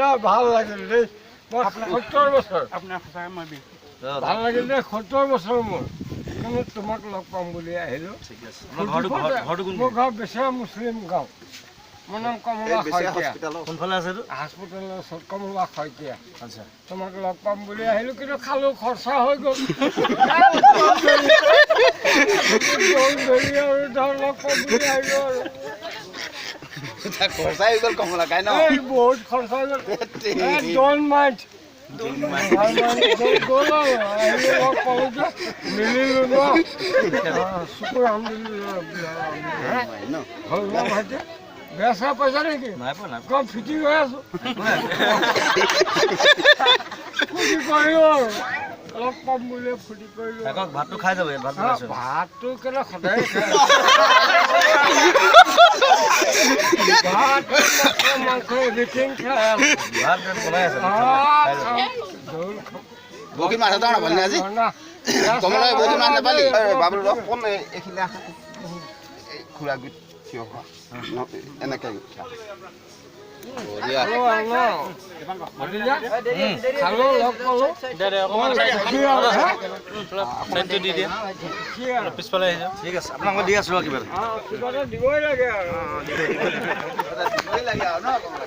না ভাল লাগিল দেই মই 70 বছৰ আপোনাৰ সঁচাকৈ মই বিহু ভাল লাগিল দেই 70 বছৰ মোৰ কিন্তু তোমাক লগ পাম বুলি আহিলোঁ ঠিক আছে আপোনাৰ ঘৰটো কোন মোৰ ঘৰ বেচেৰা মুছলিম গাঁও মোৰ নাম কমলা শইকীয়া কোনফালে আছে এইটো হস্পিটেলৰ ওচৰত কমলা শইকীয়া আচ্ছা তোমাক লগ পাম বুলি আহিলোঁ কিন্তু খালোঁ খৰচা হৈ গ'ল আৰু ধৰ লগ পাম বুলি আহিলোঁ আৰু খৰচা হৈ গ'ল কমলা খাই ন এই বহুত খৰচা হৈ গ'ল ডোন্ট মাইণ্ড গ'ল আৰু আহিলোঁ লগ পালোঁ যে মিলিলোঁ ন চকুৰ হ'ল ন ভাইটি বেয়া চেয়া পইচা নেকি নাই পোৱা নাই কম ফিটিং হৈ আছোঁ ফূৰ্তি কৰিলোঁ আৰু লগ পাম বুলি ফূৰ্তি কৰিলোঁ থাকক ভাতটো খাই যাব ভাত বনাইছোঁ ভাতটো কেলে সদায় খাই ভাত মাংস এভৰিথিং খাই ভাত বনাই আছে বৰশী মাছ এটা নাপালি আজি কমলা বৰশী মাছ নাপালি বাবুল কোন এইখিনি খুৰা গোট থিয় হোৱা এনেকৈ খালোঁ লগ পালোঁ দি দিয়ে পিছফালে আহিছে ঠিক আছে আপোনাক মই দি আছোঁ কিবা কিবা এটা দিবই লাগে আৰু লাগে আৰু ন